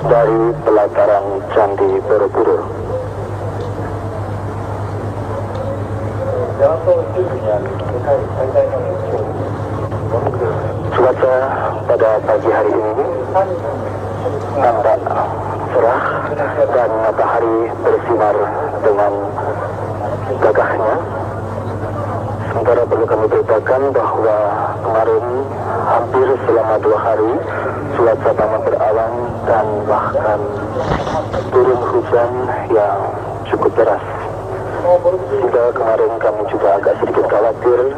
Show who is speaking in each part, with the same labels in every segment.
Speaker 1: dari pelataran Candi Borobudur. Cuaca pada pagi hari ini nampak cerah dan matahari bersinar dengan gagahnya. Sementara perlu kami beritakan bahwa kemarin hampir selama 2 hari cuaca banyak berawan dan bahkan turun hujan yang cukup deras. Sehingga kemarin kami juga agak sedikit khawatir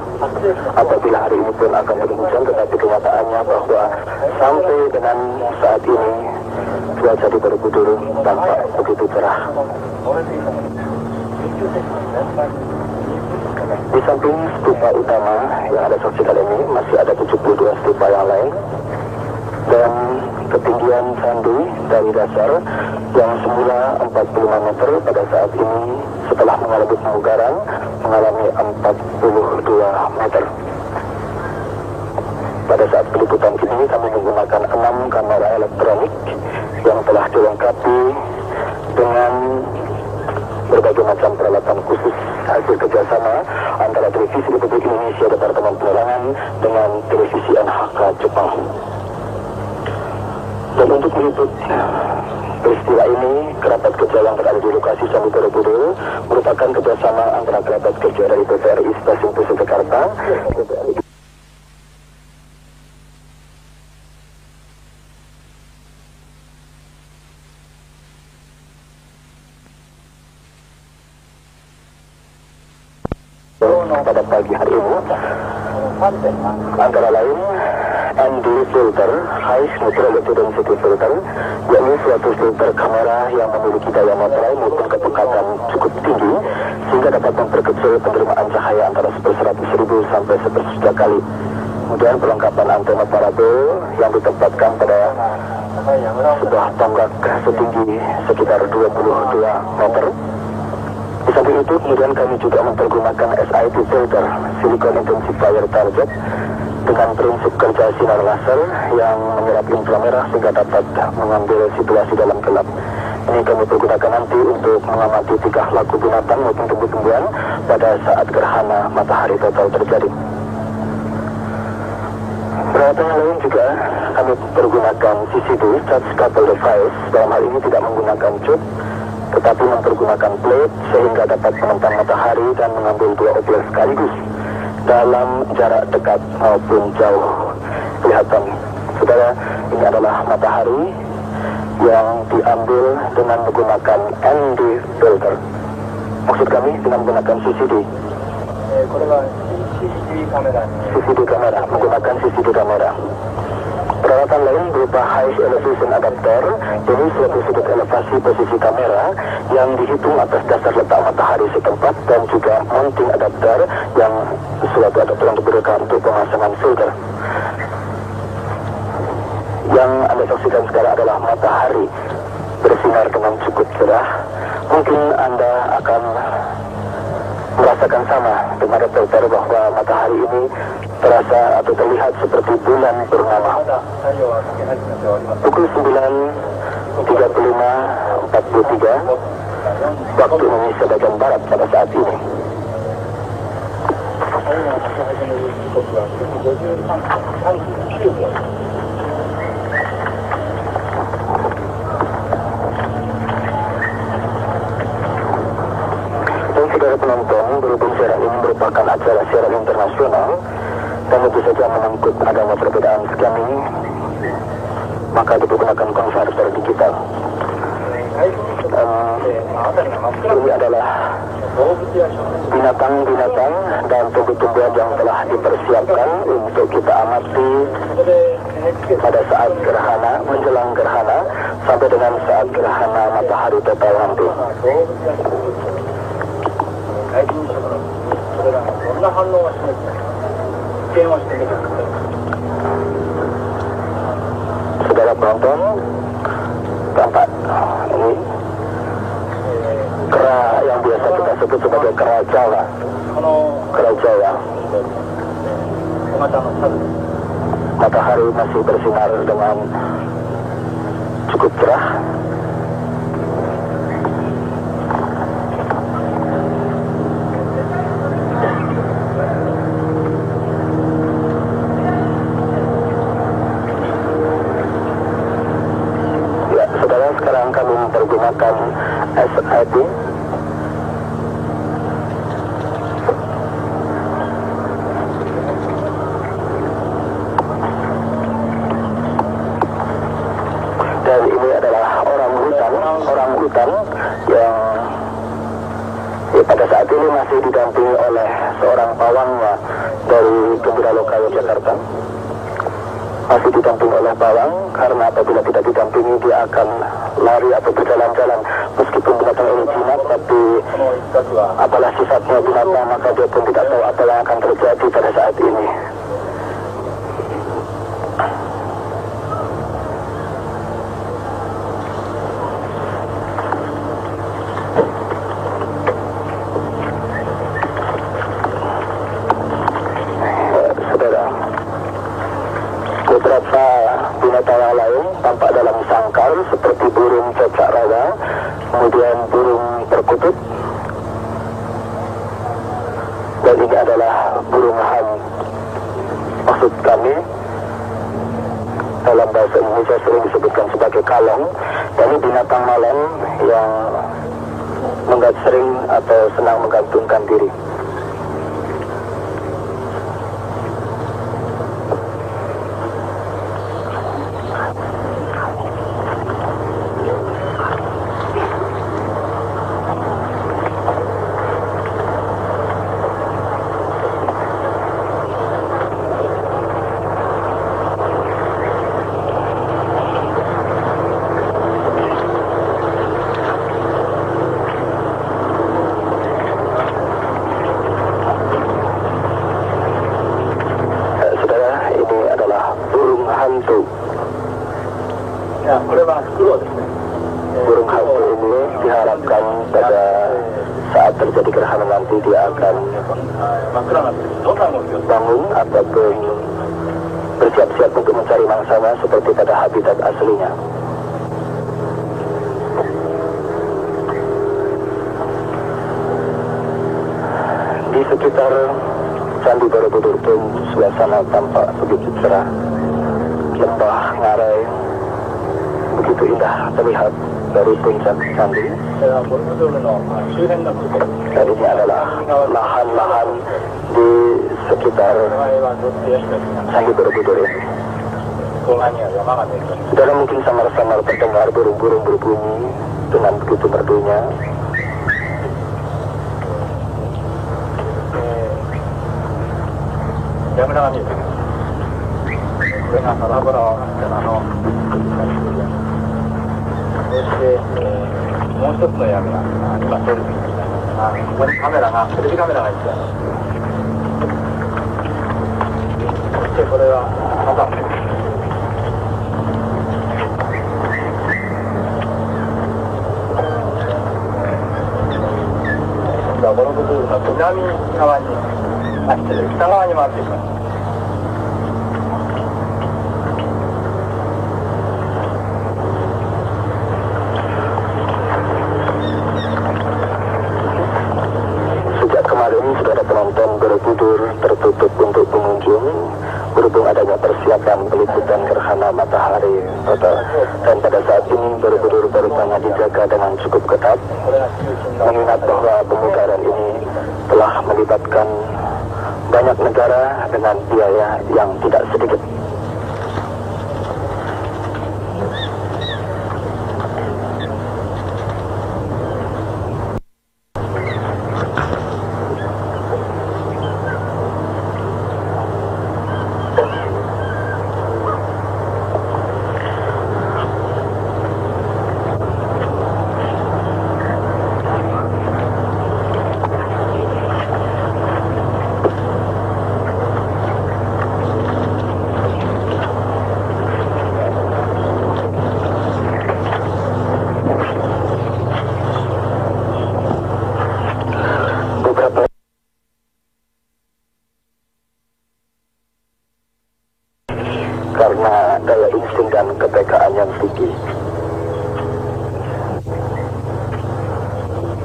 Speaker 1: apabila hari ini pun akan berhujan, tetapi kenyataannya bahwa sampai dengan saat ini cuaca di Borobudur tampak begitu cerah. Di samping stupa utama yang Anda saksikan ini masih ada 72 stupa yang lain, dan ketinggian candi dari dasar yang semula 45 meter pada saat ini setelah mengalami pemugaran mengalami 42 meter. Pada saat peliputan ini kami menggunakan 6 kamera elektronik yang telah dilengkapi dengan berbagai macam peralatan khusus hasil kerjasama antara Televisi Republik Indonesia Departemen Penerangan dengan Televisi NHK Jepang. Dan untuk meliput peristiwa ini, kerabat kerja yang berada di lokasi Candi Borobudur merupakan kerjasama antara kerabat kerja dari TVRI Stasiun Pusat Jakarta, pada pagi hari ini, antara lain ND filter, High Neutrality Density Filter, yakni suatu filter kamera yang memiliki daya netral maupun kepekatan cukup tinggi sehingga dapat memperkecil penerimaan cahaya antara 1/100.000 sampai 1/1 kali. Kemudian perlengkapan antena parabol yang ditempatkan pada sebuah tonggak setinggi sekitar 22 meter. Di samping itu, kemudian kami juga mempergunakan SIT filter, Silicon Intensifier Target, dengan prinsip kerja sinar laser yang menyerap inframerah sehingga dapat mengambil situasi dalam gelap. Ini kami pergunakan nanti untuk mengamati tingkah laku binatang maupun tumbuh-tumbuhan pada saat gerhana matahari total terjadi. Peralatan yang lain juga kami pergunakan CCD, Charge Couple Device, dalam hal ini tidak menggunakan cut, tetapi mempergunakan plate sehingga dapat menentang matahari dan mengambil 2 objek sekaligus dalam jarak dekat maupun jauh. Kelihatan, saudara, ini adalah matahari yang diambil dengan menggunakan ND filter. Maksud kami dengan menggunakan CCD. CCD kamera, menggunakan CCD kamera. Peralatan lain berupa High Elevation Adapter, jadi suatu sudut elevasi posisi kamera yang dihitung atas dasar letak matahari setempat, dan juga mounting adapter yang suatu adapter yang diberikan untuk pemasangan filter. Yang Anda saksikan sekarang adalah matahari bersinar dengan cukup cerah. Mungkin Anda akan merasakan sama dengan reporter bahwa matahari ini terasa atau terlihat seperti bulan purnama. Pukul 9.35.43 waktu Indonesia bagian Barat pada saat ini. Saudara penonton, berhubung siaran ini merupakan acara siaran internasional dan tentu saja menyangkut adanya perbedaan scanning, maka dipergunakan konverter digital. Ini adalah binatang-binatang dan tumbuh-tumbuhan yang telah dipersiapkan untuk kita amati pada saat gerhana, menjelang gerhana, sampai dengan saat gerhana matahari total nanti. Saudara penonton, tampak ini kera yang biasa kita sebut sebagai kera Jawa. Kera Jawa. Matahari masih bersinar dengan cukup cerah. Ya, saudara, sekarang kami mempergunakan SID. Dan ini adalah orang hutan yang pada saat ini masih didampingi oleh seorang pawangnya dari Gembira Loka Yogyakarta. Masih didampingi oleh pawang, karena apabila tidak didampingi dia akan lari atau berjalan-jalan. Meskipun binatang ini jinak, tapi apalah sifatnya binatang, maka dia pun tidak tahu apa yang akan terjadi pada saat ini. Beberapa binatang yang lain tampak dalam sangkar seperti burung cecak rawa, kemudian burung perkutut, dan ini adalah burung han. Maksud kami dalam bahasa Indonesia sering disebutkan sebagai kalong. Dan ini binatang malam yang sering atau senang menggantungkan diri. Burung hantu ini diharapkan pada saat terjadi gerhana nanti dia akan bangun ataupun bersiap-siap untuk mencari mangsanya seperti pada habitat aslinya. Di sekitar Candi Borobudur pun suasana tampak begitu cerah. Lembah Ngarai begitu indah terlihat dari puncak candi. Dan ini adalah lahan-lahan di sekitar Candi Borobudur ini. Saudara mungkin samar-samar terdengar burung-burung berbunyi dengan begitu merdunya. Sejak kemarin saudara penonton Borobudur tertutup untuk pengunjung berhubung adanya persiapan peliputan gerhana matahari total. Dan pada saat ini Borobudur baru banyak dijaga dengan cukup ketat, mengingat bahwa pemugaran ini telah melibatkan banyak negara dengan biaya yang tidak sedikit.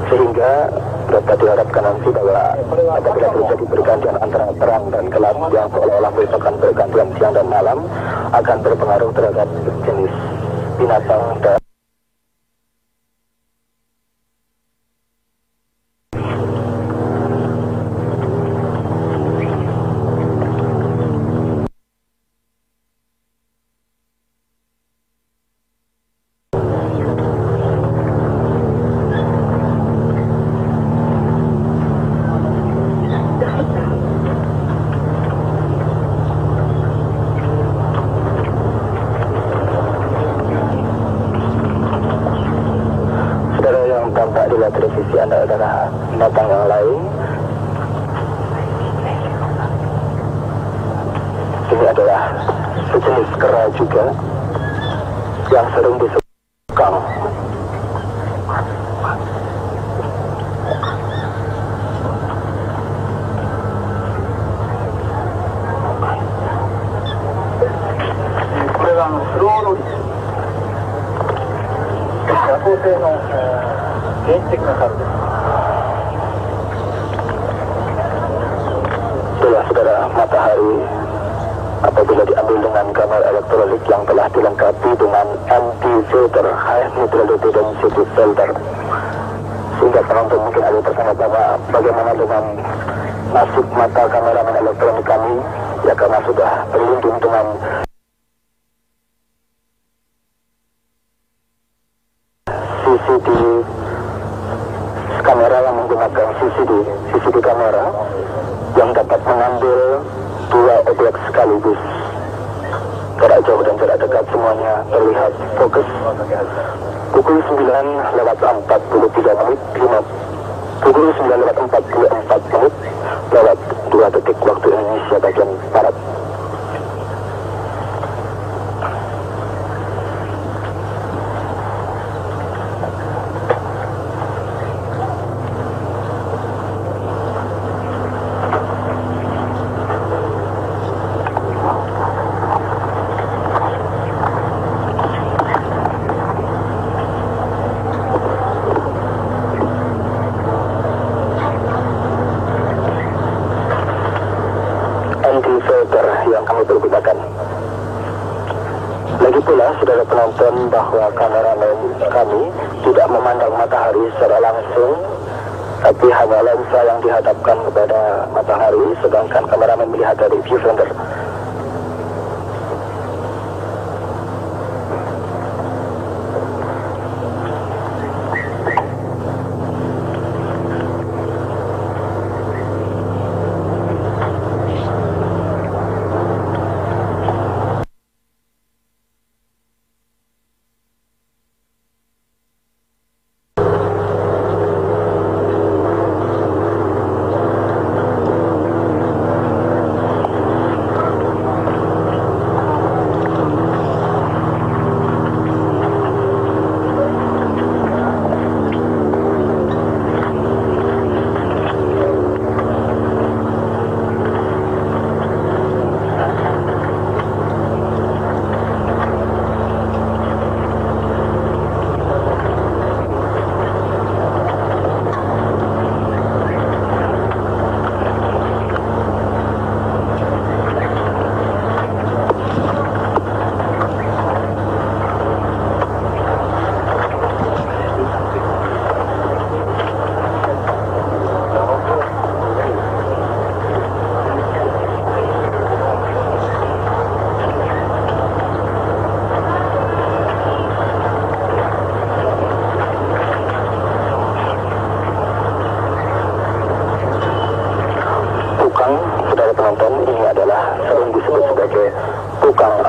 Speaker 1: sehingga dapat diharapkan nanti bahwa apabila terjadi pergantian antara terang dan gelap yang seolah-olah merupakan pergantian siang dan malam akan berpengaruh terhadap jenis binatang dan tampak di layar televisi Anda adalah binatang yang lain. Ini adalah sejenis kera juga yang sering disebut kang. Itulah saudara matahari apabila diambil dengan kamera elektronik yang telah dilengkapi dengan anti-filter, high neutrality density filter, sehingga penonton mungkin ada tersangka bahwa bagaimana dengan nasib mata kameramen elektronik kami, ya karena sudah terlindung dengan CCD kamera yang menggunakan CCD kamera yang dapat mengambil dua objek sekaligus, jarak jauh dan jarak dekat semuanya terlihat fokus. Pukul 9:43 menit, pukul 9:44 menit lewat 2 detik waktu Indonesia bagian Barat. Filter yang kami pergunakan. Lagi pula saudara penonton bahwa kameramen kami tidak memandang matahari secara langsung, tapi hanya lensa yang dihadapkan kepada matahari, sedangkan kameramen melihat dari viewfinder.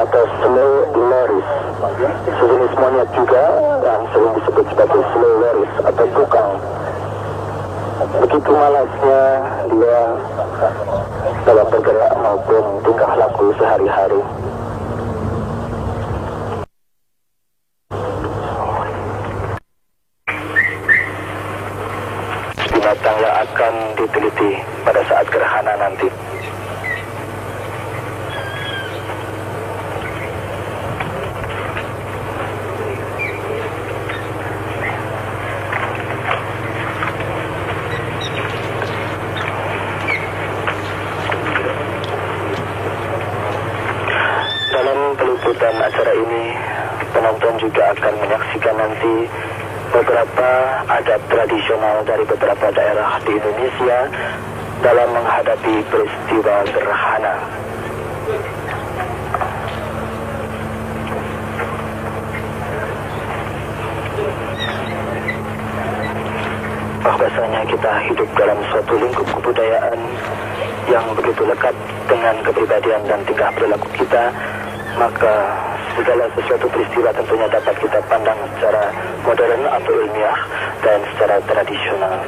Speaker 1: atau slow loris. Sejenis monyet juga yang sering disebut sebagai slow loris atau tukang. Begitu malasnya dia dalam bergerak maupun tingkah laku sehari-hari. Binatang yang akan diteliti pada saat gerhana nanti. dalam acara ini penonton juga akan menyaksikan nanti beberapa adat tradisional dari beberapa daerah di Indonesia dalam menghadapi peristiwa gerhana. Bahwasanya kita hidup dalam suatu lingkup kebudayaan yang begitu lekat dengan kepribadian dan tingkah perilaku kita, maka segala sesuatu peristiwa tentunya dapat kita pandang secara modern atau ilmiah dan secara tradisional.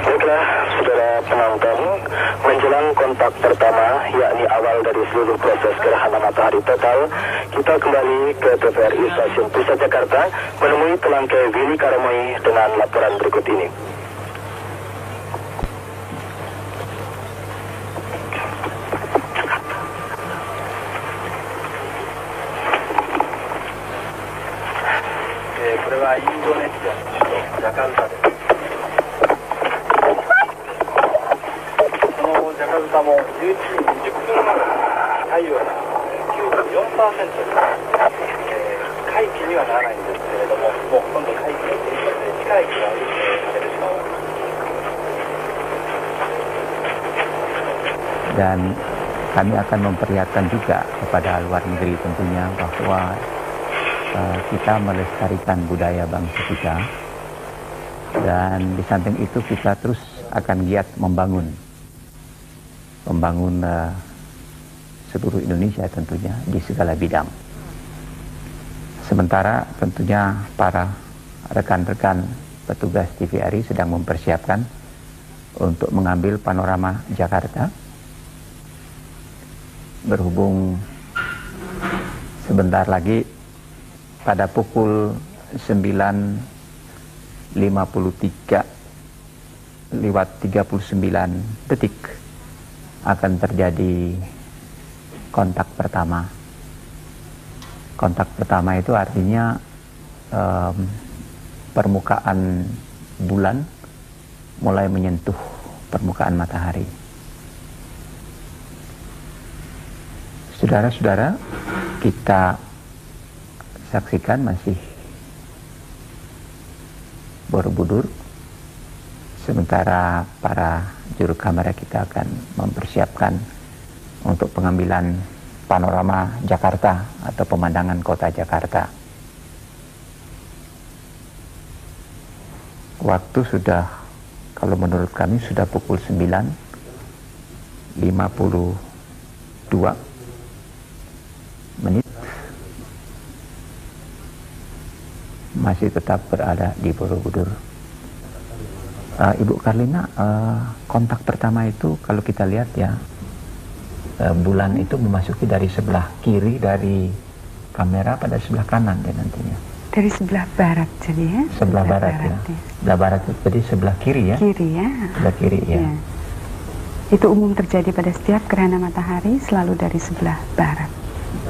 Speaker 1: Baiklah, saudara penonton, menjelang kontak pertama, yakni awal dari seluruh proses gerhana matahari total, kita kembali ke TVRI Stasiun Pusat Jakarta menemui Telangke Willy Karamoy dengan laporan berikut ini. Indonesia, Jakarta. ジャカルタも11時20分まで太陽が 94% 皆既にはならないんですけれども、もうほとんど皆既に近い気がされてしまう。
Speaker 2: Dan kami akan memperlihatkan juga kepada luar negeri tentunya bahwa kita melestarikan budaya bangsa kita, dan di samping itu kita terus akan giat membangun seluruh Indonesia tentunya di segala bidang. Sementara tentunya para rekan-rekan petugas TVRI sedang mempersiapkan untuk mengambil panorama Jakarta, berhubung sebentar lagi pada pukul 9.53 lewat 39 detik akan terjadi kontak pertama. Kontak pertama itu artinya permukaan bulan mulai menyentuh permukaan matahari. Saudara-saudara, kita saksikan masih Borobudur, sementara para juru kamera kita akan mempersiapkan untuk pengambilan panorama Jakarta atau pemandangan kota Jakarta. Waktu sudah, kalau menurut kami sudah pukul 9.52 menit, masih tetap berada di Borobudur. Ibu Karlina, kontak pertama itu kalau kita lihat ya, bulan itu memasuki dari sebelah kiri dari kamera pada sebelah kanan ya nantinya.
Speaker 3: Dari sebelah barat jadi ya?
Speaker 2: Sebelah barat ya. Sebelah barat itu jadi sebelah kiri ya?
Speaker 3: Kiri ya.
Speaker 2: Sebelah kiri ya.
Speaker 3: Ya. Itu umum terjadi pada setiap gerhana matahari selalu dari sebelah barat.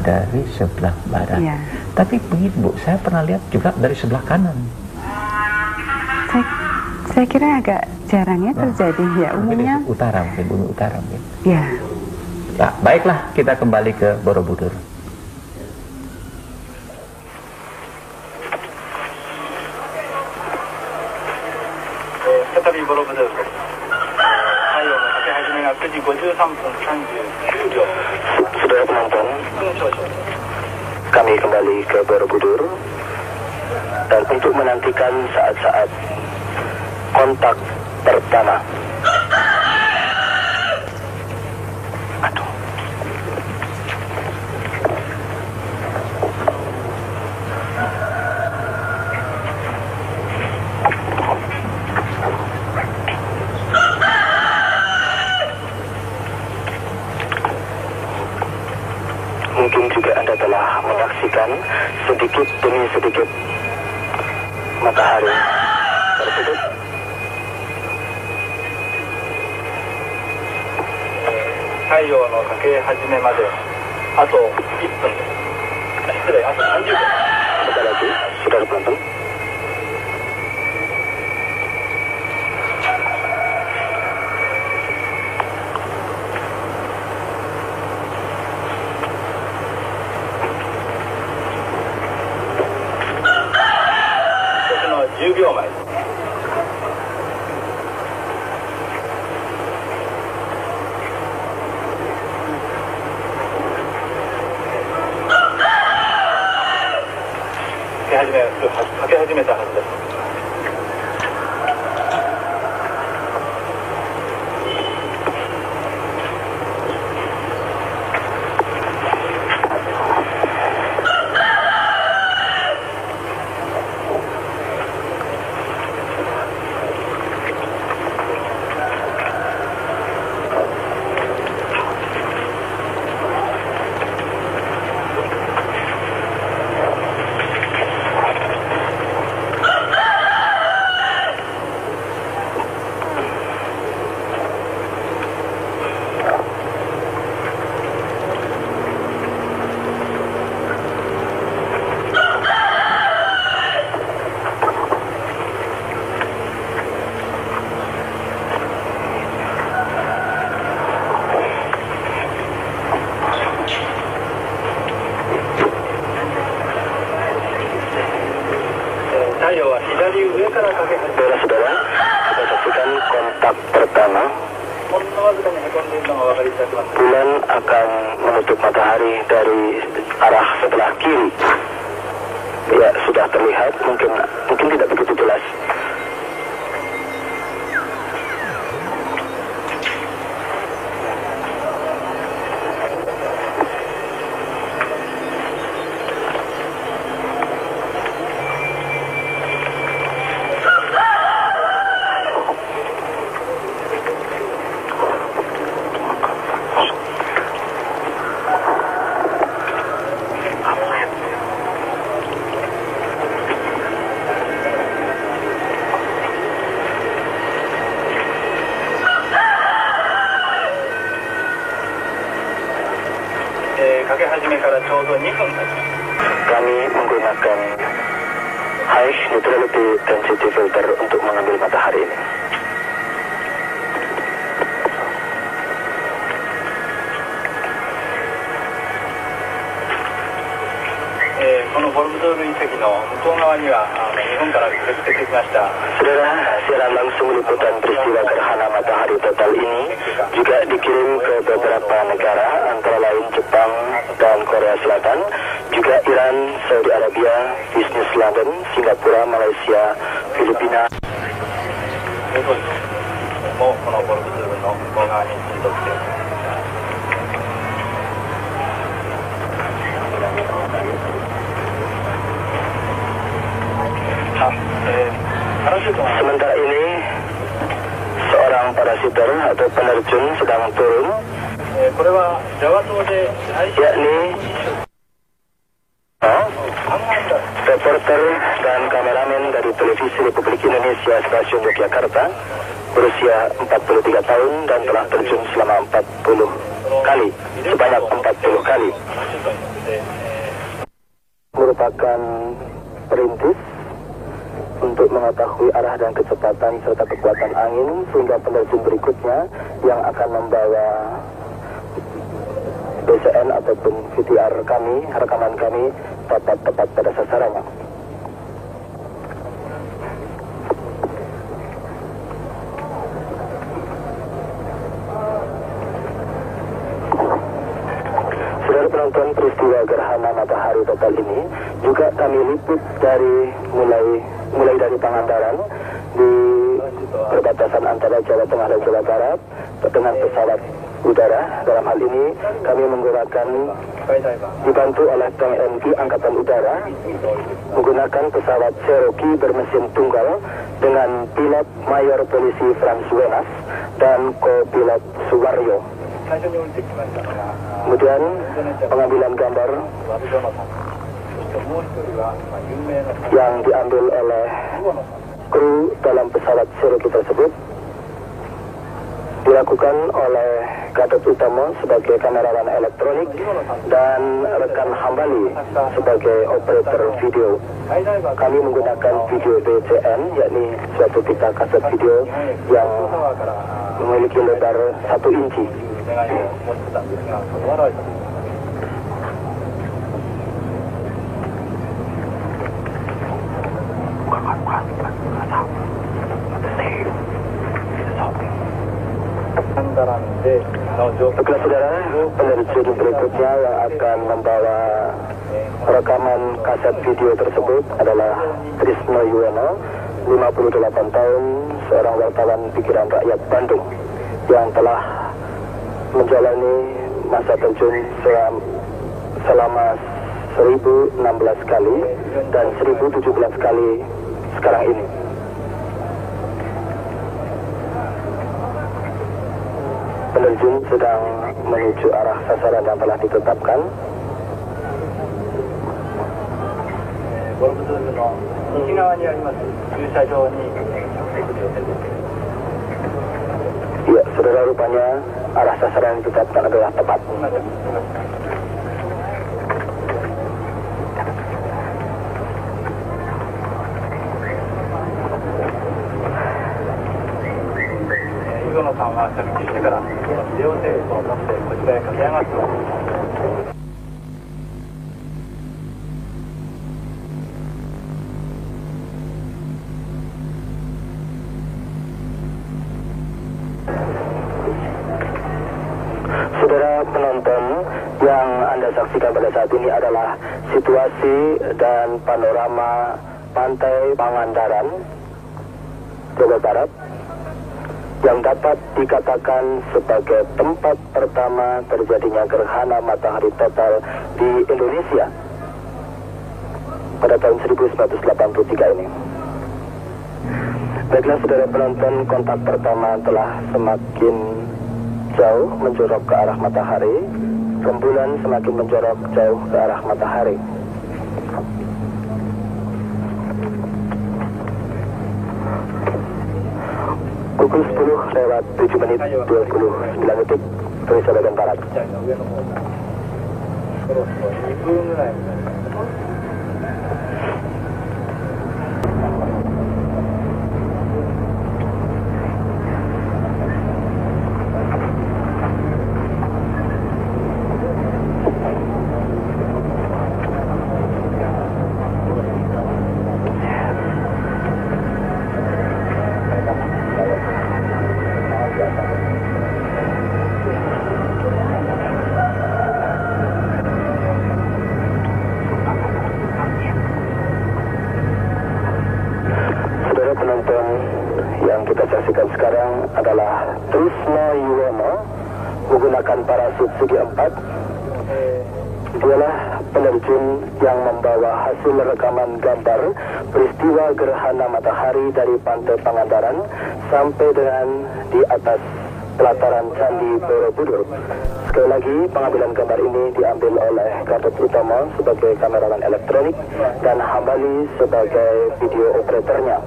Speaker 2: Dari sebelah barat.
Speaker 3: Ya.
Speaker 2: Tapi begitu Bu, saya pernah lihat juga dari sebelah kanan.
Speaker 3: Saya kira agak jarang ya terjadi ya, umumnya.
Speaker 2: Mungkin utara, mungkin bumi utara mungkin.
Speaker 3: Ya.
Speaker 2: Ya, baiklah, kita kembali ke Borobudur.
Speaker 1: Saudara penonton, kami kembali ke Borobudur dan untuk menantikan saat-saat kontak pertama. Aduh. Mungkin juga Anda telah saksikan sedikit demi sedikit matahari tertutup.
Speaker 4: Taiyo no kake hajime made ato 1分です。失礼、あと30分。
Speaker 1: Sebentar lagi, saudara penonton.
Speaker 4: No 10秒前。かけ始めたはずです。
Speaker 1: Saudara-saudara, kita saksikan kontak pertama. Bulan akan menutup matahari dari arah sebelah kiri. Ya, sudah terlihat, mungkin tidak begitu jelas. Kami menggunakan high neutrality density filter untuk mengambil matahari ini. Saudara, siaran langsung liputan peristiwa gerhana matahari total ini juga dikirim ke beberapa negara, antara lain Jepang dan Korea Selatan, juga Iran, Saudi Arabia, Bisnis London, Singapura, Malaysia, Filipina. Sementara ini seorang parasiter atau penerjun sedang turun, yakni reporter dan kameramen dari Televisi Republik Indonesia Stasiun Yogyakarta, berusia 43 tahun dan telah terjun selama 40 kali, sebanyak 40 kali. Merupakan perintis untuk mengetahui arah dan kecepatan serta kekuatan angin, sehingga penerjun berikutnya yang akan membawa BCN ataupun VTR kami, rekaman kami dapat tepat pada sasarannya. Saudara penonton, peristiwa gerhana matahari total ini juga kami liput dari mulai dari Pangandaran di perbatasan antara Jawa Tengah dan Jawa Barat dengan pesawat udara. Dalam hal ini kami menggunakan, dibantu oleh TNI Angkatan Udara, menggunakan pesawat Cherokee bermesin tunggal dengan pilot Mayor Polisi Frans Wenas dan co-pilot Suwaryo. Kemudian pengambilan gambar yang diambil oleh kru dalam pesawat Cherokee tersebut dilakukan oleh Gatot Utama sebagai kamerawan elektronik dan rekan Hambali sebagai operator video. Kami menggunakan video BCN, yakni suatu pita kaset video yang memiliki lebar 1 inci. Baiklah saudara, penerjun berikutnya yang akan membawa rekaman kaset video tersebut adalah Trisno Yuwono, 58 tahun, seorang wartawan pikiran rakyat Bandung yang telah menjalani masa terjun selama 1016 kali dan 1017 kali sekarang ini. Penerjun sedang menuju arah sasaran yang telah ditetapkan. Ya, saudara, rupanya arah sasaran yang ditetapkan adalah tepat. Saudara penonton, yang Anda saksikan pada saat ini adalah situasi dan panorama Pantai Pangandaran, Jawa Barat, yang dapat dikatakan sebagai tempat pertama terjadinya gerhana matahari total di Indonesia pada tahun 1983 ini. Baiklah saudara penonton, kontak pertama telah semakin jauh menjorok ke arah matahari, rembulan semakin menjorok jauh ke arah matahari. Pukul 10:07:29 Indonesia bagian Barat. Penonton, yang kita saksikan sekarang adalah Trisno Yuwono menggunakan parasut segi 4. Dialah penerjun yang membawa hasil rekaman gambar peristiwa gerhana matahari dari Pantai Pangandaran sampai dengan di atas pelataran Candi Borobudur. Sekali lagi, pengambilan gambar ini diambil oleh Gatot Utama sebagai kamerawan elektronik dan Hambali sebagai video operatornya.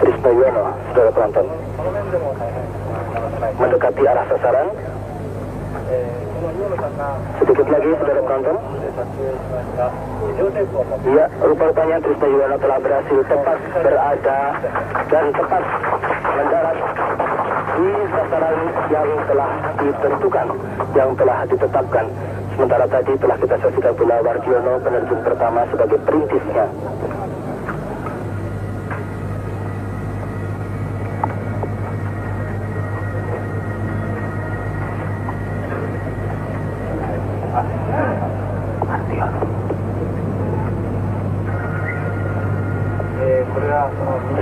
Speaker 1: Trisno Yuwono, saudara penonton, mendekati arah sasaran. Sedikit lagi, saudara penonton. Ya, rupa-rupanya Trisno Yuwono telah berhasil tepat berada dan tepat mendarat di sasaran yang telah ditentukan, yang telah ditetapkan. Sementara tadi telah kita saksikan pula Wardiono, penerjun pertama sebagai perintisnya.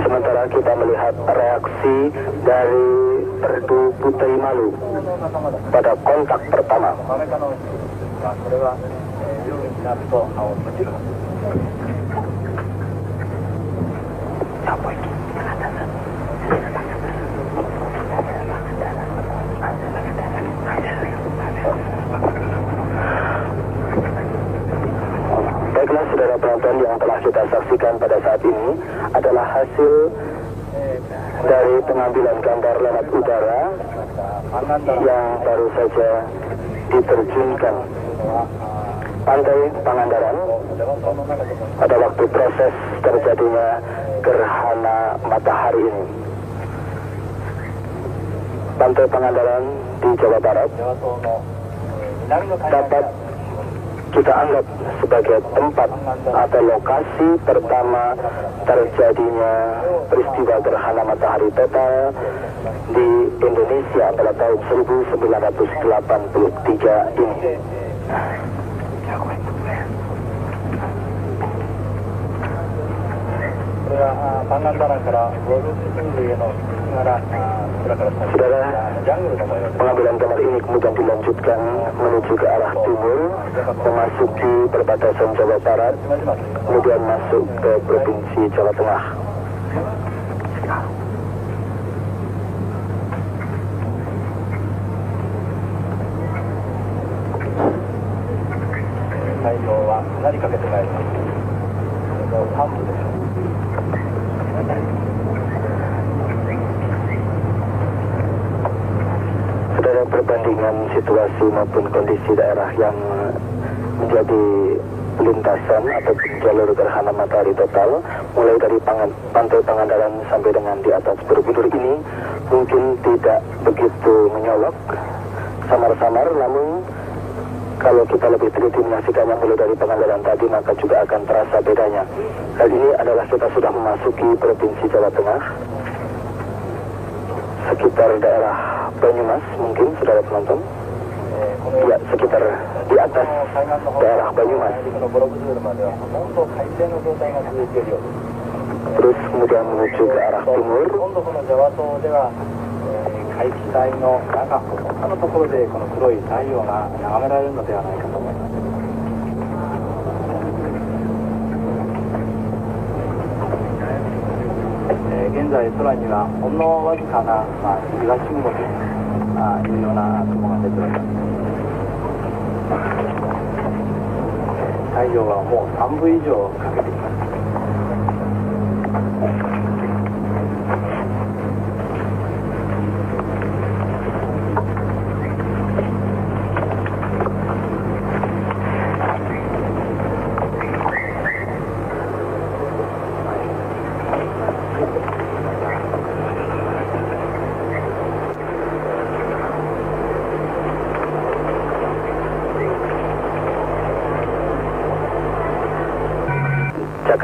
Speaker 1: Sementara kita melihat reaksi dari Perdu Putri Malu pada kontak pertama. saksikan pada saat ini adalah hasil dari pengambilan gambar lewat udara yang baru saja diterjunkan Pantai Pangandaran pada waktu proses terjadinya gerhana matahari ini. Pantai Pangandaran di Jawa Barat dapat kita anggap sebagai tempat atau lokasi pertama terjadinya peristiwa gerhana matahari total di Indonesia pada tahun 1983 ini. Saudara, pengambilan gambar ini kemudian dilanjutkan menuju ke arah timur, memasuki perbatasan Jawa Barat, kemudian masuk ke Provinsi Jawa Tengah. Saudara, perbandingan situasi maupun kondisi daerah yang menjadi lintasan atau jalur gerhana matahari total, mulai dari Pantai Pangandaran sampai dengan di atas Borobudur ini mungkin tidak begitu menyolok, samar-samar, namun kalau kita lebih teliti menyaksikannya mulai dari Pangandaran tadi, maka juga akan terasa bedanya. Kali ini adalah kita sudah memasuki Provinsi Jawa Tengah, sekitar daerah Banyumas, mungkin saudara penonton. Ya, sekitar di atas daerah Banyumas. Terus kemudian menuju ke arah timur.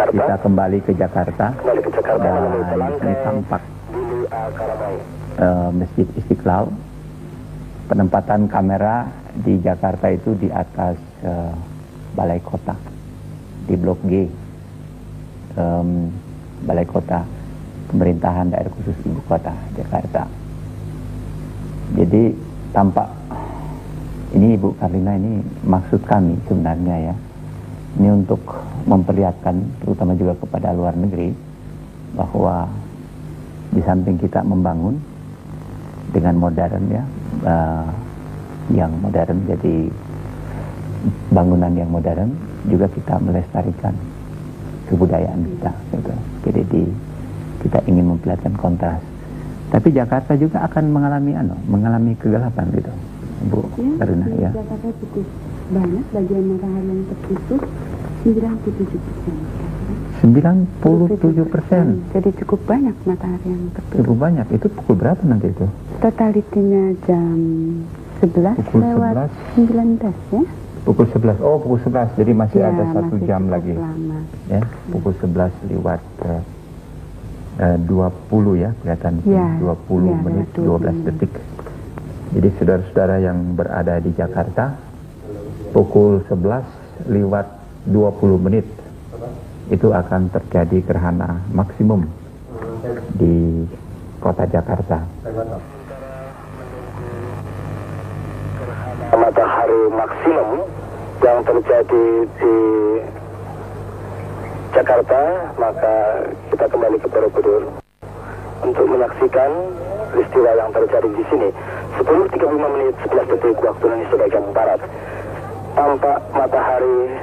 Speaker 2: Kita kembali ke Jakarta, dan ini tampak Masjid Istiqlal. Penempatan kamera di Jakarta itu di atas Balai Kota, di Blok G, Balai Kota Pemerintahan Daerah Khusus Ibu Kota Jakarta. Jadi tampak ini, Ibu Karlina, ini maksud kami sebenarnya ya. Ini untuk memperlihatkan terutama juga kepada luar negeri bahwa di samping kita membangun dengan modern ya, yang modern, jadi bangunan yang modern, juga kita melestarikan kebudayaan kita gitu. Jadi kita ingin memperlihatkan kontras. Tapi Jakarta juga akan mengalami kegelapan gitu, Bu Karina ya.
Speaker 3: Jakarta cukup banyak bagian matahari yang tertutup, 97%.
Speaker 2: 97%.
Speaker 3: Jadi cukup banyak matahari yang tertutup.
Speaker 2: Cukup banyak. Itu pukul berapa nanti itu?
Speaker 3: Totalitinya jam 11
Speaker 2: pukul
Speaker 3: lewat 19 ya.
Speaker 2: Pukul 11. Oh, pukul 11. Jadi masih ada 1 jam lagi.
Speaker 3: Lama.
Speaker 2: Ya, pukul 11 lewat 20 ya, kelihatan ya, 20 ya, menit 12 detik. Jadi saudara-saudara yang berada di Jakarta, pukul 11 lewat 20 menit itu akan terjadi gerhana maksimum di kota Jakarta.
Speaker 1: Matahari maksimum yang terjadi di Jakarta, maka kita kembali ke Borobudur untuk menyaksikan peristiwa yang terjadi di sini. 10.35 menit 11 detik waktu Indonesia bagian barat. Tampak matahari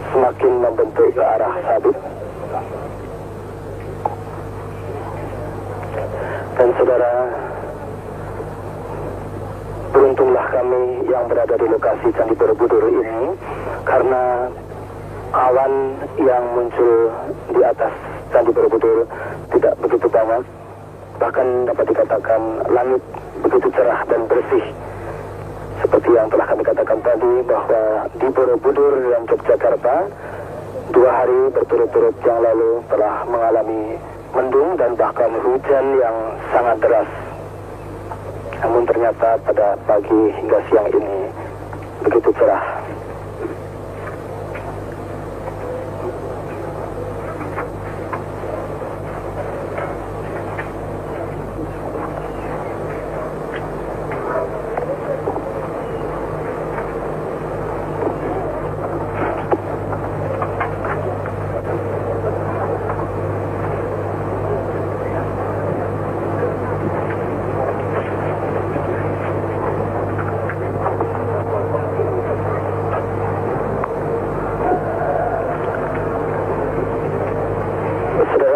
Speaker 1: semakin membentuk ke arah sabit Dan saudara, beruntunglah kami yang berada di lokasi Candi Borobudur ini, karena awan yang muncul di atas Candi Borobudur tidak begitu banyak. Bahkan dapat dikatakan langit begitu cerah dan bersih. Seperti yang telah kami katakan tadi, bahwa di Borobudur dan Yogyakarta 2 hari berturut-turut yang lalu telah mengalami mendung dan bahkan hujan yang sangat deras. Namun ternyata pada pagi hingga siang ini begitu cerah.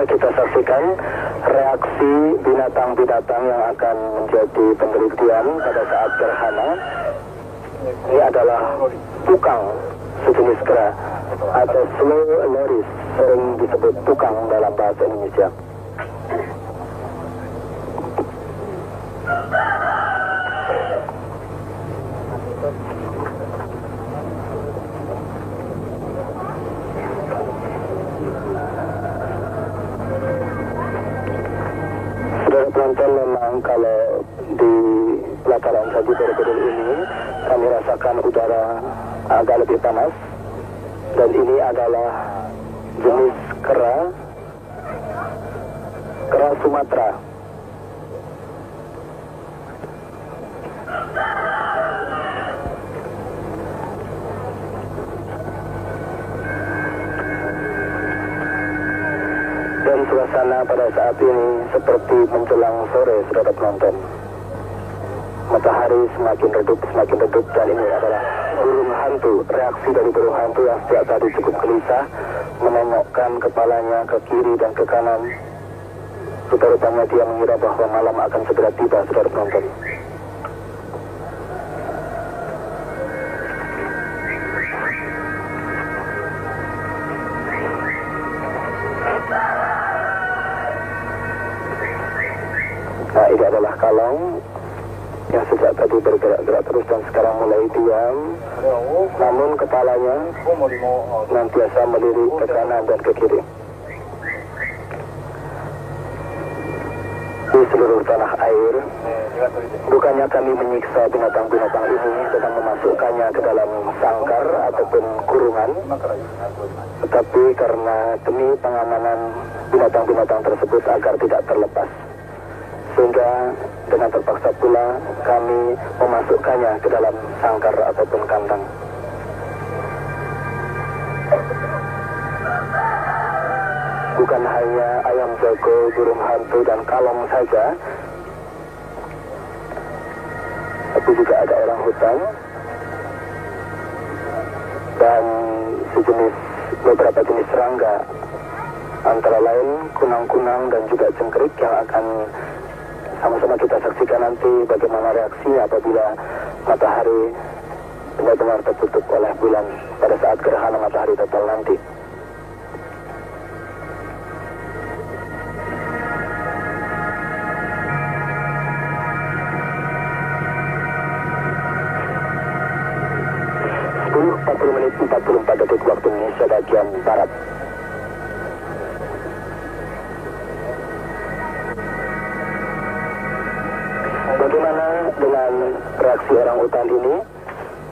Speaker 1: Kita saksikan reaksi binatang-binatang yang akan menjadi penelitian pada saat gerhana. Ini adalah tukang sejenis kera atau slow loris, sering disebut tukang dalam bahasa Indonesia. Penonton, memang kalau di pelataran Candi Borobudur ini kami rasakan udara agak lebih panas, dan ini adalah jenis kera Sumatera. Dan suasana pada saat ini seperti menjelang sore, saudara penonton. Matahari semakin redup, dan ini adalah burung hantu. Reaksi dari burung hantu yang sejak tadi cukup gelisah, menengokkan kepalanya ke kiri dan ke kanan. Rupanya dia mengira bahwa malam akan segera tiba, saudara penonton. Nah, ini adalah kalong yang sejak tadi bergerak-gerak terus dan sekarang mulai diam. Namun kepalanya nantiasa melirik ke kanan dan ke kiri. Di seluruh tanah air, bukannya kami menyiksa binatang-binatang ini dengan memasukkannya ke dalam sangkar ataupun kurungan, tetapi karena demi pengamanan binatang-binatang tersebut agar tidak terlepas, sehingga dengan terpaksa pula kami memasukkannya ke dalam sangkar ataupun kandang. Bukan hanya ayam jago, burung hantu, dan kalong saja, tapi juga ada orang hutan dan beberapa jenis serangga, antara lain kunang-kunang dan juga jengkerik, yang akan sama-sama kita saksikan nanti bagaimana reaksinya apabila matahari benar-benar tertutup oleh bulan pada saat gerhana matahari total nanti. Menit 44 detik waktu Indonesia bagian Barat. Bagaimana dengan reaksi orang hutan ini?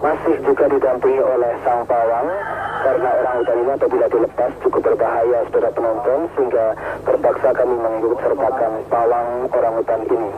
Speaker 1: Masih juga didampingi oleh sang pawang, karena orang hutan ini apabila dilepas cukup berbahaya, saudara penonton, sehingga terpaksa kami mengikut sertakan pawang orang hutan ini.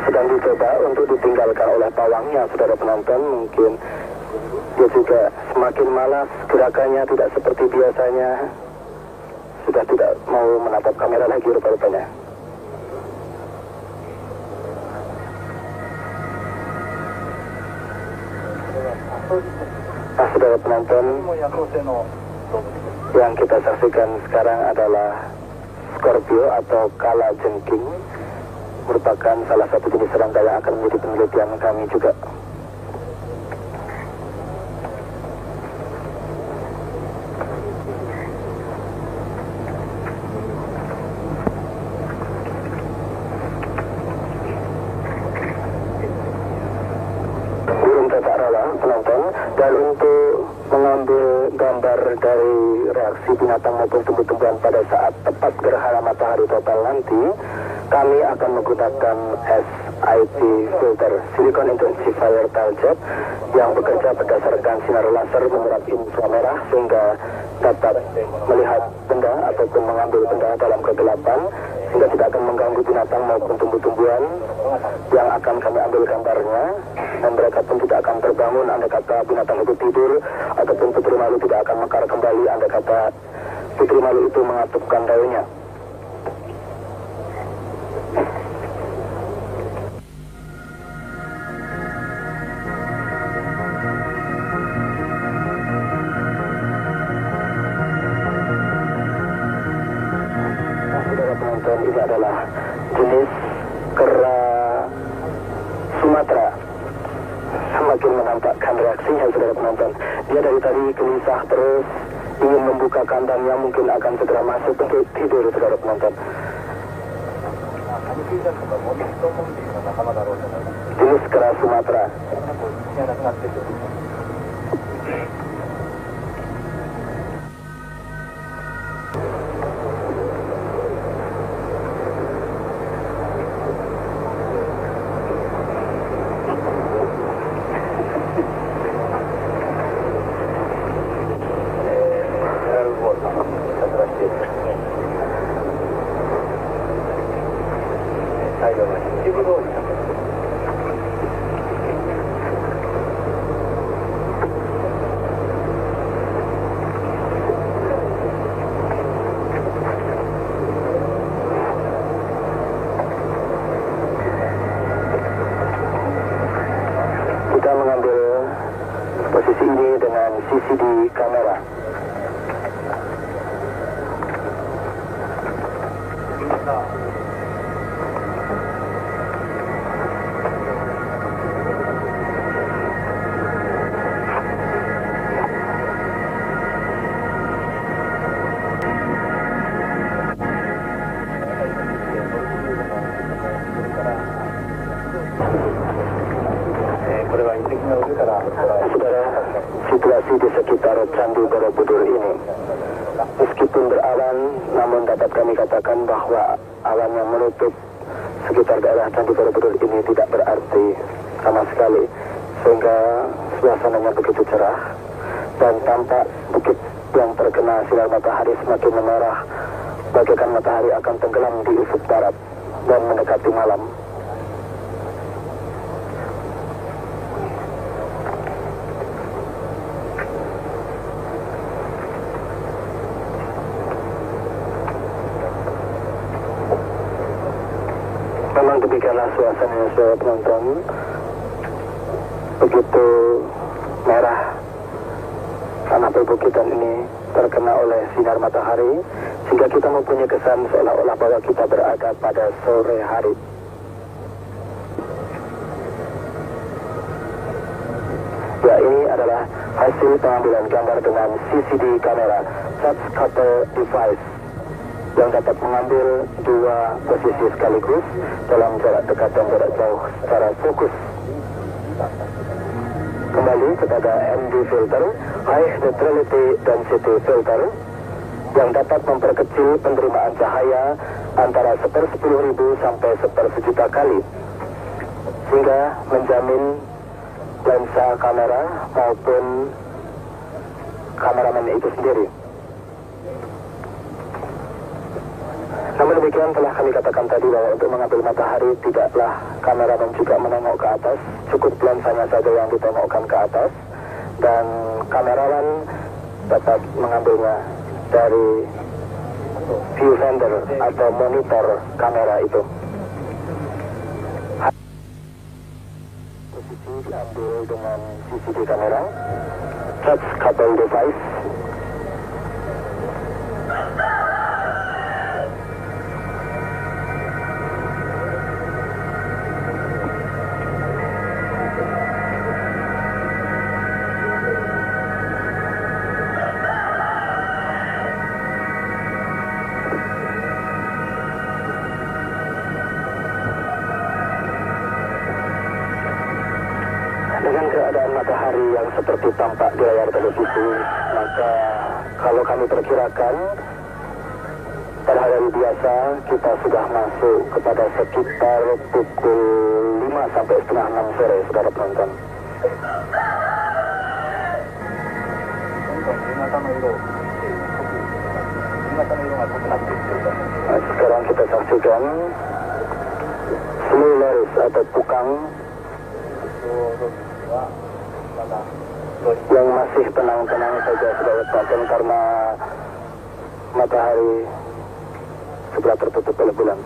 Speaker 1: Sedang dicoba untuk ditinggalkan oleh pawangnya, saudara penonton. Mungkin Dia juga semakin malas, gerakannya tidak seperti biasanya. Sudah tidak mau menatap kamera lagi rupa-rupanya. Nah, saudara penonton, yang kita saksikan sekarang adalah Scorpio atau kalajengking, merupakan salah satu jenis serangga yang akan menjadi penelitian kami juga. Burung tetak rawa, penonton, dan untuk mengambil gambar dari reaksi binatang maupun tumbuh-tumbuhan pada saat tepat gerhana matahari total nanti, kami akan menggunakan SIT filter, Silicon Intensifier Tilejet, yang bekerja berdasarkan sinar laser menyerap inframerah sehingga dapat melihat benda ataupun mengambil benda dalam kegelapan, sehingga tidak akan mengganggu binatang maupun tumbuh-tumbuhan yang akan kami ambil gambarnya, dan mereka pun tidak akan terbangun andai kata binatang itu tidur, ataupun putri malu tidak akan mekar kembali andai kata putri malu itu mengatupkan daunnya. Ini adalah jenis kera Sumatera. Semakin menampakkan reaksinya, saudara penonton. Dia dari tadi gelisah terus, ingin membuka kandangnya, mungkin akan segera masuk untuk tidur, saudara penonton. Jenis kera Sumatera. Kita mengambil posisi ini dengan CCD kamera. Saudara, situasi di sekitar Candi Borobudur ini meskipun berawan, namun dapat kami katakan bahwa awan yang menutup sekitar daerah Candi Borobudur ini tidak berarti sama sekali, sehingga suasananya begitu cerah dan tampak bukit yang terkena sinar matahari semakin memerah, bagaikan matahari akan tenggelam di ufuk barat dan mendekati malam. Memang demikianlah suasananya, saudara penonton. Begitu merah tanah perbukitan ini terkena oleh sinar matahari, sehingga kita mempunyai kesan seolah-olah bahwa kita berada pada sore hari. Ya, ini adalah hasil pengambilan gambar dengan CCD kamera, Charge Cutter Device, yang dapat mengambil dua posisi sekaligus dalam jarak dekat dan jarak jauh secara fokus. Kembali kepada MD filter, High Neutrality Density Filter, yang dapat memperkecil penerimaan cahaya antara 1/10.000 sampai 1/1.000 kali, sehingga menjamin lensa kamera maupun kameramen itu sendiri. Namun demikian, telah kami katakan tadi bahwa untuk mengambil matahari tidaklah kameramen juga menengok ke atas, cukup lensanya saja yang ditengokkan ke atas, dan kamerawan dapat mengambilnya dari viewfinder atau monitor kamera itu. Posisi diambil dengan CCD kamera, touch couple device. Dengan keadaan matahari yang seperti tampak di layar televisi, maka kalau kami perkirakan pada hari biasa kita sudah masuk kepada sekitar pukul 5 sampai setengah 6 sore, saudara penonton. Nah, sekarang kita saksikan Slow Loris atau Pukang yang masih tenang-tenang saja, saudara penonton, karena matahari segera tertutup oleh bulan.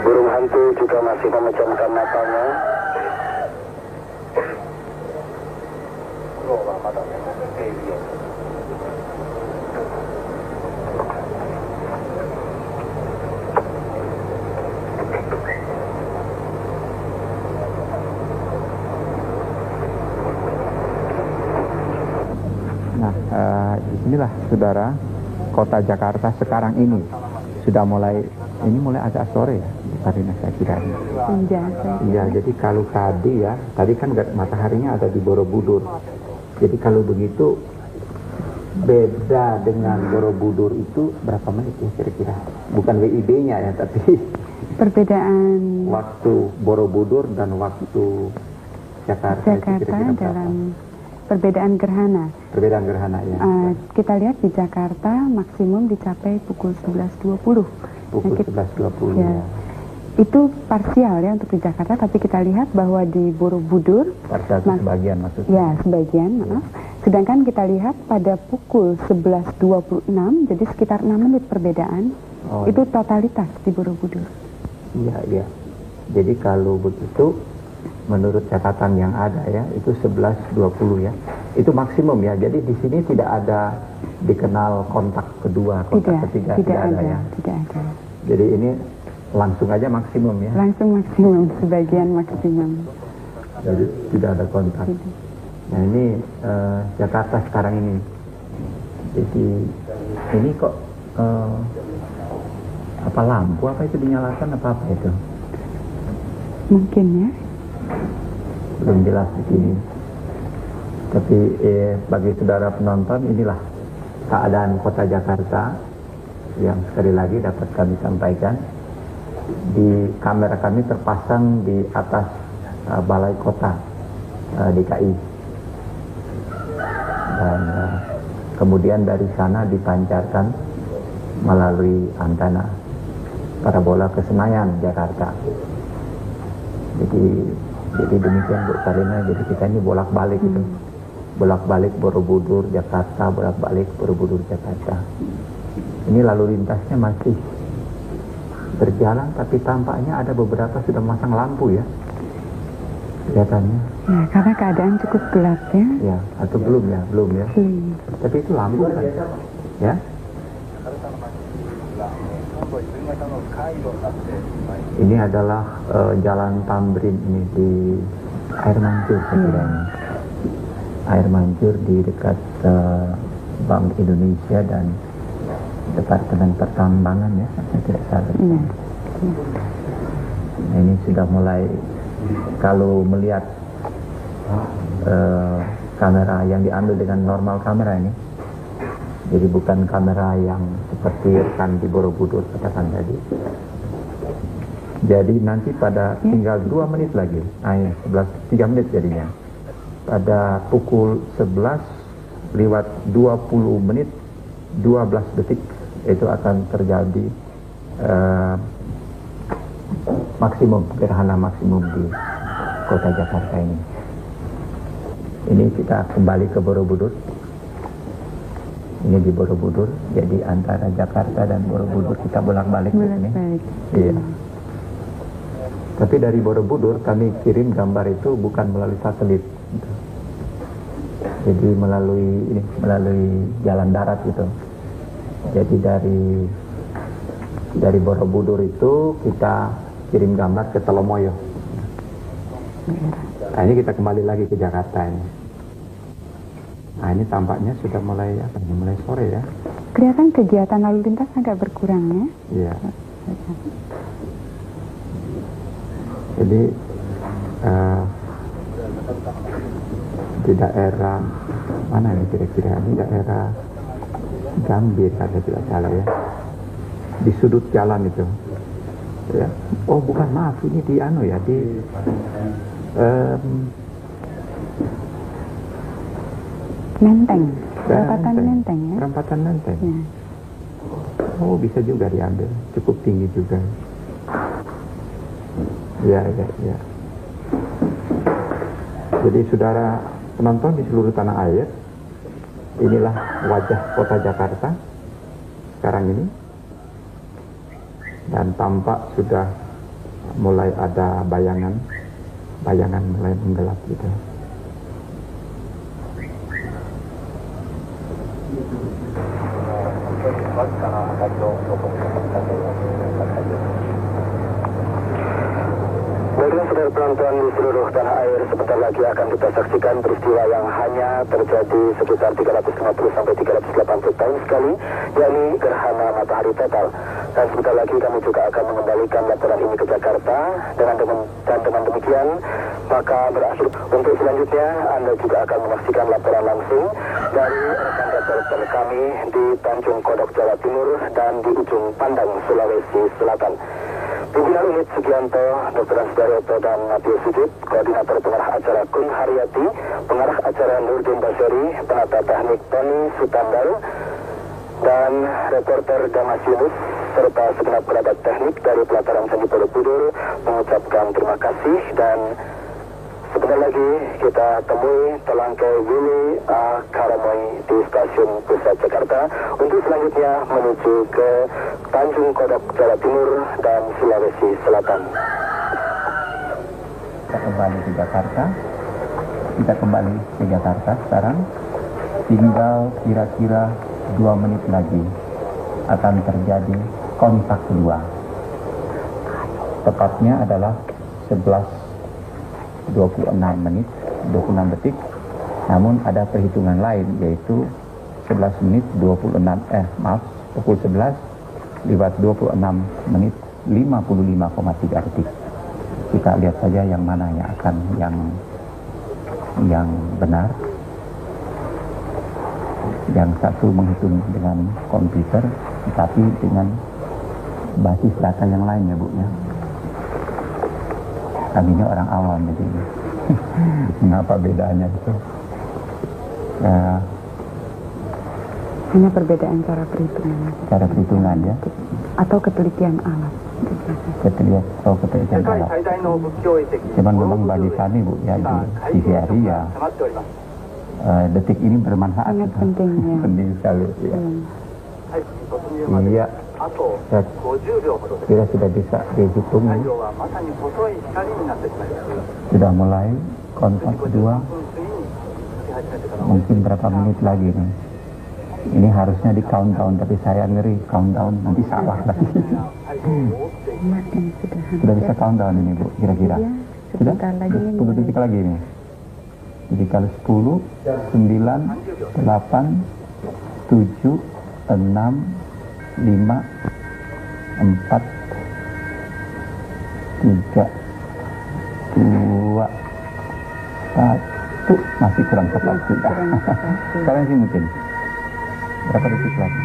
Speaker 1: Burung hantu juga masih memejamkan matanya.
Speaker 2: Inilah saudara, kota Jakarta sekarang ini sudah mulai agak sore ya, Karina, saya kira. Iya, jadi kalau tadi kan mataharinya ada di Borobudur. Jadi kalau begitu beda dengan Borobudur itu berapa menit ya kira-kira? Bukan WIB-nya ya, tapi
Speaker 3: perbedaan
Speaker 2: waktu Borobudur dan waktu Jakarta kira-kira
Speaker 3: dalam perbedaan gerhana.
Speaker 2: Perbedaan gerhana ya.
Speaker 3: Kita lihat di Jakarta maksimum dicapai pukul 11.20.
Speaker 2: Pukul 11.20 ya.
Speaker 3: Itu parsial ya untuk di Jakarta, tapi kita lihat bahwa di Borobudur
Speaker 2: parsial itu sebagian maksudnya.
Speaker 3: Ya, sebagian, maaf. Sedangkan kita lihat pada pukul 11.26, jadi sekitar 6 menit perbedaan. Itu totalitas di Borobudur.
Speaker 2: Iya. Jadi kalau begitu menurut catatan yang ada ya, itu 11.20 ya. Itu maksimum ya. Jadi di sini tidak ada dikenal kontak kedua, kontak ketiga tidak ada ya.
Speaker 3: Tidak ada.
Speaker 2: Jadi ini langsung aja maksimum ya.
Speaker 3: Langsung maksimum, sebagian maksimum.
Speaker 2: Jadi tidak ada kontak. Nah ini Jakarta sekarang ini. Jadi ini kok apa lampu apa itu dinyalakan apa itu?
Speaker 3: Mungkin ya.
Speaker 2: Belum jelas di sini. Tapi bagi saudara penonton, inilah keadaan kota Jakarta yang sekali lagi dapat kami sampaikan. Di kamera kami terpasang di atas balai kota DKI, dan kemudian dari sana dipancarkan melalui antena parabola ke Senayan, Jakarta. Jadi demikian Bu Karina, jadi kita ini bolak-balik gitu. Bolak-balik Borobudur, Jakarta, bolak-balik Borobudur, Jakarta. Ini lalu lintasnya masih berjalan, tapi tampaknya ada beberapa sudah masang lampu ya. Kelihatannya.
Speaker 3: Ya, karena keadaan cukup gelap ya.
Speaker 2: Ya, atau belum ya? Tapi itu lampu kan? Ya. Ini adalah Jalan Tamrin ini di Air Mancur sekiranya. Air Mancur di dekat Bank Indonesia dan Departemen Pertambangan ya, saya tidak salah. Nah, ini sudah mulai, kalau melihat kamera yang diambil dengan normal kamera ini, jadi bukan kamera yang seperti rekan di Borobudur katakan tadi. Jadi nanti pada tinggal 2 menit lagi, 3 menit jadinya. Pada pukul 11 lewat 20 menit 12 detik itu akan terjadi gerhana maksimum di kota Jakarta ini. Ini kita kembali ke Borobudur. Ini di Borobudur, jadi antara Jakarta dan Borobudur kita bolak-balik ini. Iya. Tapi dari Borobudur kami kirim gambar itu bukan melalui satelit, jadi melalui jalan darat gitu. Jadi dari Borobudur itu kita kirim gambar ke Telomoyo. Nah, ini kita kembali lagi ke Jakarta ini. Nah, ini tampaknya sudah mulai sore ya.
Speaker 3: Kelihatan kegiatan lalu lintas agak berkurang ya.
Speaker 2: Iya. Jadi di daerah mana ini kira-kira? Ini daerah Gambir kalau tidak salah ya. Di sudut jalan itu. Ya. Oh bukan, maaf, ini di
Speaker 3: Menteng, perempatan Menteng ya.
Speaker 2: Perempatan Menteng.
Speaker 3: Ya.
Speaker 2: Oh bisa juga diambil, cukup tinggi juga. Ya. Jadi saudara penonton di seluruh tanah air, inilah wajah kota Jakarta sekarang ini, dan tampak sudah mulai ada bayangan mulai menggelap gitu.
Speaker 1: Baiklah saudara penonton di seluruh tanah air, sebentar lagi akan kita saksikan peristiwa yang hanya terjadi sekitar 350 sampai 380 tahun sekali, yakni gerhana matahari total. Dan sebentar lagi kami juga akan mengembalikan laporan ini ke Jakarta. Dan dengan demikian maka berakhir. Untuk selanjutnya Anda juga akan menyaksikan laporan langsung dari rekan reporter kami di Tanjung Kodok, Jawa Timur dan di ujung Pandang, Sulawesi Selatan. Pimpinan Unit Sugianto, Dr. Asdaryoto dan Matius Sujud, Koordinator Pengarah Acara Kun Haryati, Pengarah Acara Nurdin Baseri, Penata Teknik Tony Sutandal, dan reporter Damas Yunus, serta segenap kerabat teknik dari Pelataran Candi Borobudur mengucapkan terima kasih. Dan sebentar lagi kita temui Telangke Willy A. Karamoy di Stasiun Pusat Jakarta untuk selanjutnya menuju ke Tanjung Kodok, Jawa Timur dan Sulawesi Selatan.
Speaker 2: Kita kembali ke Jakarta sekarang. Tinggal kira-kira 2 menit lagi akan terjadi kontak kedua. Tepatnya adalah 11:26 menit 26 detik. Namun ada perhitungan lain, yaitu 11 menit 26 pukul 11 lewat 26 menit 55,3 detik. Kita lihat saja yang mana yang akan yang benar. Yang satu menghitung dengan komputer, tapi dengan basis data yang lain ya Bu ya. Kami ini orang awam jadi mengapa bedanya itu?
Speaker 3: Hanya perbedaan cara perhitungan.
Speaker 2: Cara perhitungan ya.
Speaker 3: Atau ketelitian alat.
Speaker 2: Ketelitian alat. Cuman memang bagi kami Bu ya di TVRI ya. Detik ini bermanfaat.
Speaker 3: Sangat penting ya.
Speaker 2: Penting sekali ya. Iya. Kira sudah bisa dihitung. Sudah mulai kontak kedua. Mungkin berapa menit lagi nih. Ini harusnya di countdown, tapi saya ngeri countdown nanti salah lagi. Sudah bisa countdown ini Bu, kira-kira. Sudah? 10 detik lagi nih. Jadi kalau 10, 9, 8, 7, 6, 5, 4, 3, 2, 1, masih kurang tepat juga. Sekarang sih mungkin berapa detik lagi?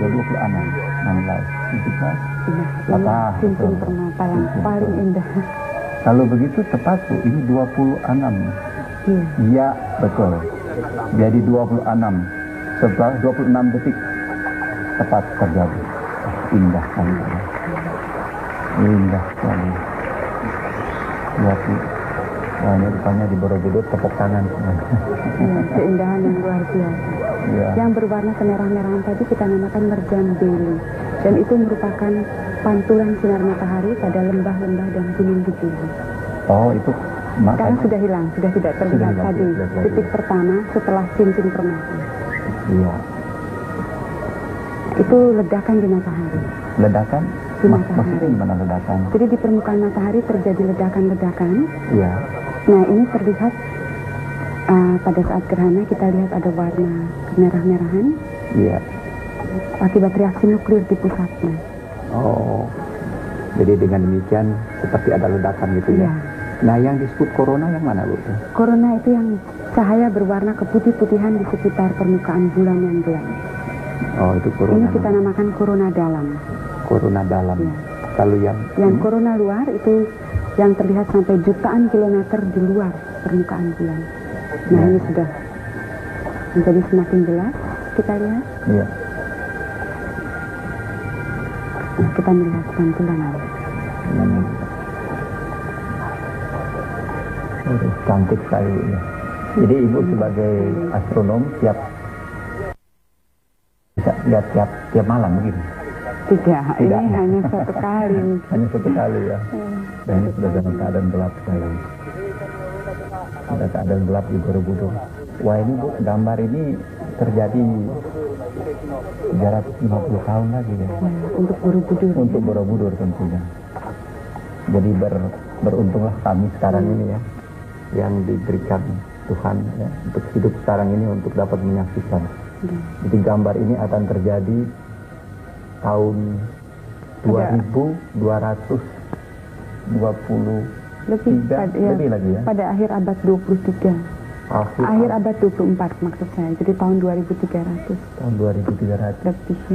Speaker 2: 26, 16, 17,
Speaker 3: cincin permata yang paling indah.
Speaker 2: Kalau begitu tepat Bu, ini 26. Iya betul. Jadi 26 setelah 26 detik tepat terjadi. Indah sekali. Indah sekali. Lihat nih. Wah, ini rupanya di Borobudur tepuk tangan.
Speaker 3: Keindahan yang luar biasa.
Speaker 2: Ya.
Speaker 3: Yang berwarna kemerah-merahan tadi kita namakan merjan beli. Dan itu merupakan pantulan sinar matahari pada lembah-lembah dan gunung bujuri.
Speaker 2: Oh, itu
Speaker 3: Sekarang sudah hilang, sudah tidak terlihat
Speaker 2: hilang,
Speaker 3: tadi.
Speaker 2: sudah terlihat.
Speaker 3: Titik pertama setelah cincin permata.
Speaker 2: Iya.
Speaker 3: Itu ledakan di matahari.
Speaker 2: Ledakan?
Speaker 3: Di matahari.
Speaker 2: Maksudnya gimana ledakan?
Speaker 3: Jadi di permukaan matahari terjadi ledakan-ledakan.
Speaker 2: Iya.
Speaker 3: Nah, ini terlihat pada saat gerhana kita lihat ada warna kemerah-merahan
Speaker 2: Iya.
Speaker 3: akibat reaksi nuklir di pusatnya.
Speaker 2: Oh. Jadi dengan demikian seperti ada ledakan gitu ya.
Speaker 3: Iya.
Speaker 2: Nah, yang disebut corona yang mana, Bu?
Speaker 3: Corona itu yang cahaya berwarna keputih-putihan di sekitar permukaan bulan yang gelap.
Speaker 2: Oh, itu corona.
Speaker 3: Ini kita namakan corona dalam.
Speaker 2: Corona dalam.
Speaker 3: Iya.
Speaker 2: Kalau yang
Speaker 3: Corona luar itu yang terlihat sampai jutaan kilometer di luar permukaan bulan. Nah,
Speaker 2: Ya.
Speaker 3: ini sudah menjadi semakin jelas kita lihat.
Speaker 2: Iya.
Speaker 3: Nah, kita melihat pantulannya.
Speaker 2: Cantik sekali ya. Jadi Ibu sebagai astronom bisa lihat tiap malam begitu?
Speaker 3: Tidak,
Speaker 2: Tidak.
Speaker 3: ini hanya satu kali.
Speaker 2: Hanya satu kali ya. Dan ini sudah dalam keadaan gelap sekali. Sudah keadaan gelap di Borobudur. Wah, ini Bu, gambar ini terjadi 350 tahun lagi ya.
Speaker 3: Untuk Borobudur.
Speaker 2: Untuk Borobudur tentunya. Jadi beruntunglah kami sekarang ini ya, yang diberikan Tuhan ya, untuk hidup sekarang ini untuk dapat menyaksikan. Jadi gambar ini akan terjadi tahun 2223 lebih lagi ya.
Speaker 3: Pada akhir abad 23. Akhir abad 24 maksud saya. Jadi tahun 2300.
Speaker 2: Tahun 2300.
Speaker 3: Lebih.